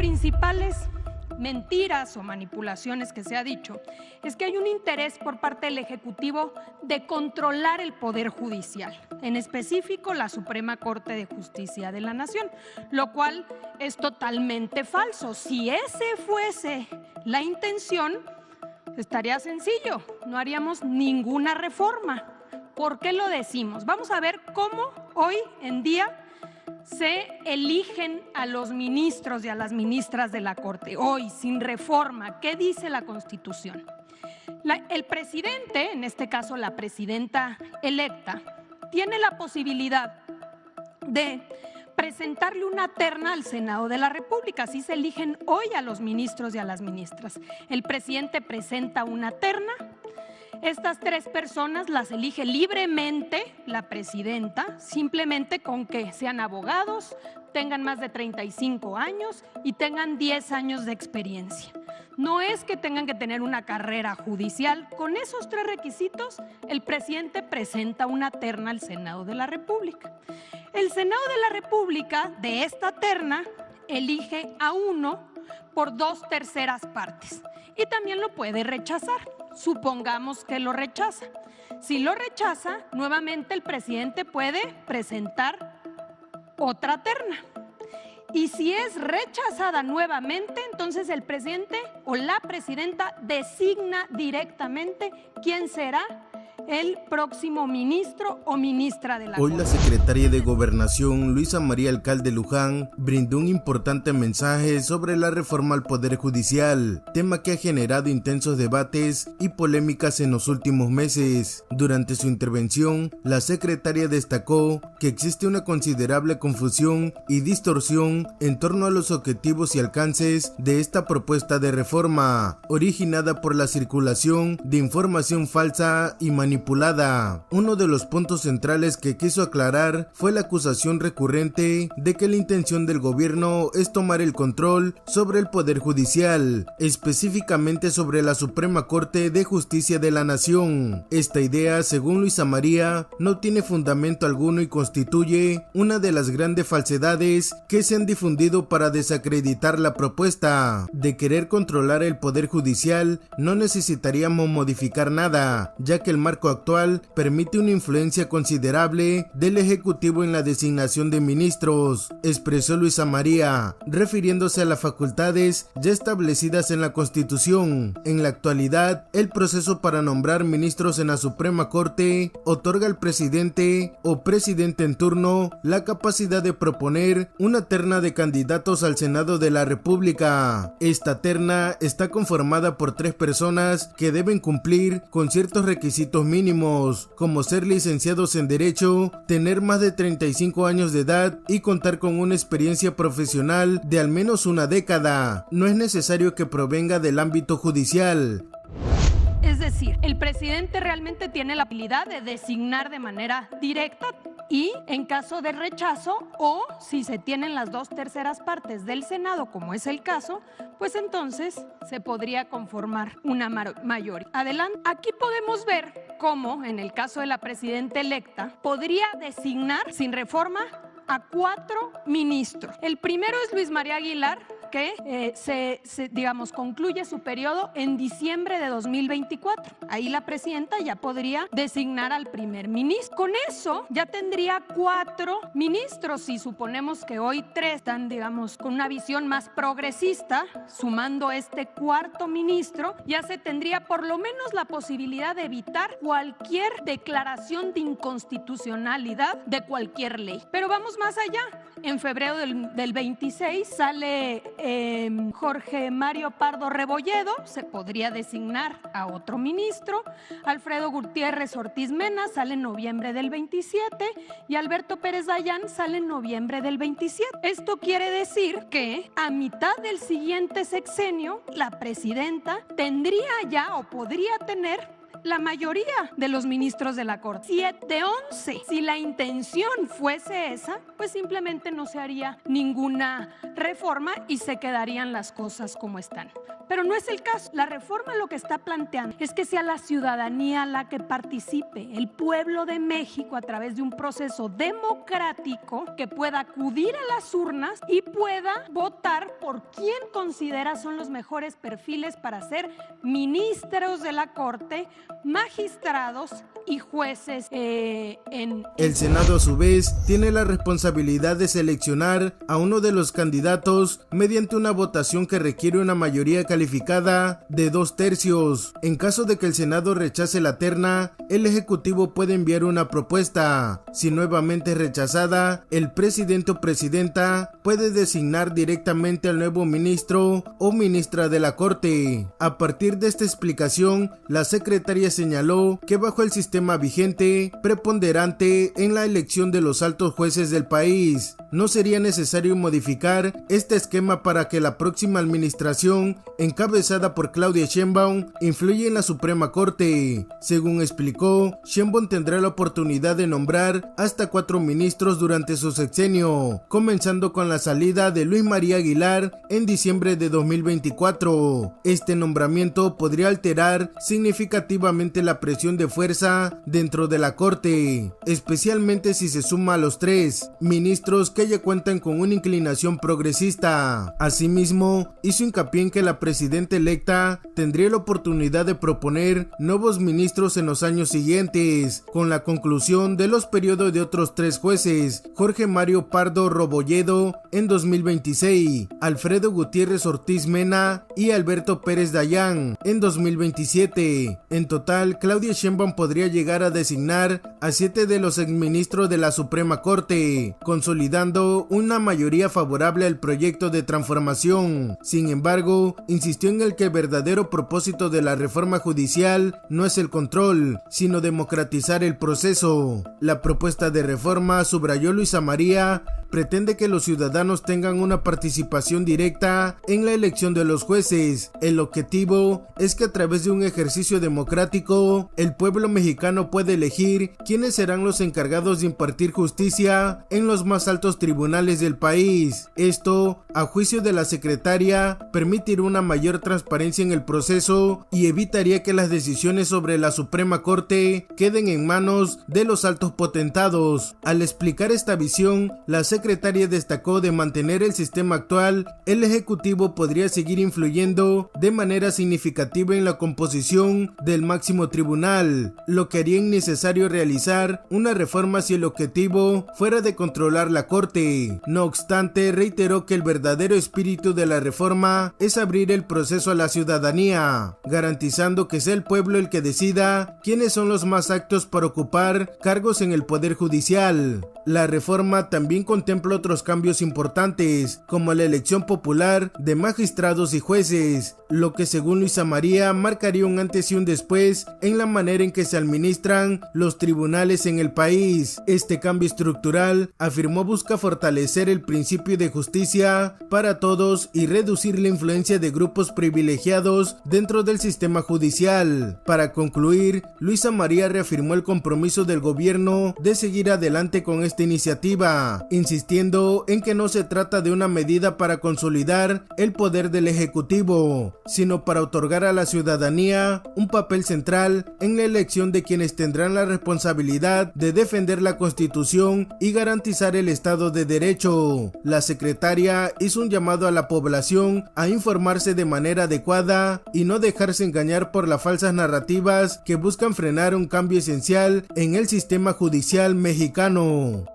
principales mentiras o manipulaciones que se ha dicho es que hay un interés por parte del Ejecutivo de controlar el Poder Judicial, en específico la Suprema Corte de Justicia de la Nación, lo cual es totalmente falso. Si ese fuese la intención, estaría sencillo, no haríamos ninguna reforma. ¿Por qué lo decimos? Vamos a ver cómo hoy en día se eligen a los ministros y a las ministras de la Corte, hoy, sin reforma. ¿Qué dice la Constitución? El presidente, en este caso la presidenta electa, tiene la posibilidad de presentarle una terna al Senado de la República. Así se eligen hoy a los ministros y a las ministras. El presidente presenta una terna. Estas 3 personas las elige libremente la presidenta, simplemente con que sean abogados, tengan más de 35 años y tengan 10 años de experiencia. No es que tengan que tener una carrera judicial. Con esos 3 requisitos, el presidente presenta una terna al Senado de la República. El Senado de la República, de esta terna, elige a uno por 2/3 partes y también lo puede rechazar. Supongamos que lo rechaza. Si lo rechaza, nuevamente el presidente puede presentar otra terna. Y si es rechazada nuevamente, entonces el presidente o la presidenta designa directamente quién será el próximo ministro o ministra de la Corte. Hoy la secretaria de Gobernación, Luisa María Alcalde Luján, brindó un importante mensaje sobre la reforma al Poder Judicial, tema que ha generado intensos debates y polémicas en los últimos meses. Durante su intervención, la secretaria destacó que existe una considerable confusión y distorsión en torno a los objetivos y alcances de esta propuesta de reforma, originada por la circulación de información falsa y manipulada. Uno de los puntos centrales que quiso aclarar fue la acusación recurrente de que la intención del gobierno es tomar el control sobre el Poder Judicial, específicamente sobre la Suprema Corte de Justicia de la Nación. Esta idea, según Luisa María, no tiene fundamento alguno y constituye una de las grandes falsedades que se han difundido para desacreditar la propuesta. De querer controlar el Poder Judicial, no necesitaríamos modificar nada, ya que el marco actual permite una influencia considerable del Ejecutivo en la designación de ministros, expresó Luisa María, refiriéndose a las facultades ya establecidas en la Constitución. En la actualidad, el proceso para nombrar ministros en la Suprema Corte otorga al presidente o presidente en turno la capacidad de proponer una terna de candidatos al Senado de la República. Esta terna está conformada por 3 personas que deben cumplir con ciertos requisitos mínimos, como ser licenciados en Derecho, tener más de 35 años de edad y contar con una experiencia profesional de al menos una década. No es necesario que provenga del ámbito judicial. Es decir, el presidente realmente tiene la habilidad de designar de manera directa y en caso de rechazo o si se tienen las 2/3 partes del Senado, como es el caso, pues entonces se podría conformar una mayoría. Adelante. Aquí podemos ver cómo, en el caso de la presidenta electa, podría designar sin reforma a 4 ministros. El primero es Luis María Aguilar, que concluye su periodo en diciembre de 2024. Ahí la presidenta ya podría designar al primer ministro. Con eso ya tendría 4 ministros. Si suponemos que hoy 3 están, con una visión más progresista, sumando este 4.º ministro, ya se tendría por lo menos la posibilidad de evitar cualquier declaración de inconstitucionalidad de cualquier ley. Pero vamos más allá. En febrero del 26 sale Jorge Mario Pardo Rebolledo, se podría designar a otro ministro. Alfredo Gutiérrez Ortiz Mena sale en noviembre del 27 y Alberto Pérez Dayán sale en noviembre del 27. Esto quiere decir que a mitad del siguiente sexenio la presidenta tendría ya o podría tener la mayoría de los ministros de la Corte. 7 de 11. Si la intención fuese esa, pues simplemente no se haría ninguna reforma y se quedarían las cosas como están. Pero no es el caso. La reforma lo que está planteando es que sea la ciudadanía la que participe, el pueblo de México, a través de un proceso democrático, que pueda acudir a las urnas y pueda votar por quién considera son los mejores perfiles para ser ministros de la Corte, magistrados y jueces. El Senado, a su vez, tiene la responsabilidad de seleccionar a uno de los candidatos mediante una votación que requiere una mayoría calificada de 2/3. En caso de que el Senado rechace la terna, el Ejecutivo puede enviar una propuesta. Si nuevamente es rechazada, el presidente o presidenta puede designar directamente al nuevo ministro o ministra de la Corte. A partir de esta explicación, la secretaria señaló que bajo el sistema vigente, preponderante en la elección de los altos jueces del país, no sería necesario modificar este esquema para que la próxima administración, encabezada por Claudia Sheinbaum, influya en la Suprema Corte. Según explicó, Sheinbaum tendrá la oportunidad de nombrar hasta 4 ministros durante su sexenio, comenzando con la salida de Luis María Aguilar en diciembre de 2024. Este nombramiento podría alterar significativamente la presión de fuerza dentro de la Corte, especialmente si se suma a los 3 ministros que ya cuentan con una inclinación progresista. Asimismo, hizo hincapié en que la presidenta electa tendría la oportunidad de proponer nuevos ministros en los años siguientes, con la conclusión de los periodos de otros 3 jueces: Jorge Mario Pardo Rebolledo en 2026, Alfredo Gutiérrez Ortiz Mena y Alberto Pérez Dayán en 2027. En total, Claudia Sheinbaum podría llegar a designar a 7 de los exministros de la Suprema Corte, consolidando una mayoría favorable al proyecto de transformación. Sin embargo, insistió en el que el verdadero propósito de la reforma judicial no es el control, sino democratizar el proceso. La propuesta de reforma, subrayó Luisa María, pretende que los ciudadanos tengan una participación directa en la elección de los jueces. El objetivo es que a través de un ejercicio democrático, el pueblo mexicano puede elegir quiénes serán los encargados de impartir justicia en los más altos tribunales del país. Esto, a juicio de la secretaria, permitirá una mayor transparencia en el proceso y evitaría que las decisiones sobre la Suprema Corte queden en manos de los altos potentados. Al explicar esta visión, la secretaria destacó de mantener el sistema actual, el Ejecutivo podría seguir influyendo de manera significativa en la composición del máximo tribunal, lo que haría innecesario realizar una reforma si el objetivo fuera de controlar la Corte. No obstante, reiteró que el verdadero espíritu de la reforma es abrir el proceso a la ciudadanía, garantizando que sea el pueblo el que decida quiénes son los más aptos para ocupar cargos en el Poder Judicial. La reforma también contempla otros cambios importantes, como la elección popular de magistrados y jueces, lo que según Luisa María marcaría un antes y un después en la manera en que se administran los tribunales en el país. Este cambio estructural, afirmó, busca fortalecer el principio de justicia para todos y reducir la influencia de grupos privilegiados dentro del sistema judicial. Para concluir, Luisa María reafirmó el compromiso del gobierno de seguir adelante con esta iniciativa, insistiendo en que no se trata de una medida para consolidar el poder del Ejecutivo, sino para otorgar a la ciudadanía un papel central en la elección de quienes tendrán la responsabilidad de defender la Constitución y garantizar el Estado de Derecho. La secretaria hizo un llamado a la población a informarse de manera adecuada y no dejarse engañar por las falsas narrativas que buscan frenar un cambio esencial en el sistema judicial mexicano.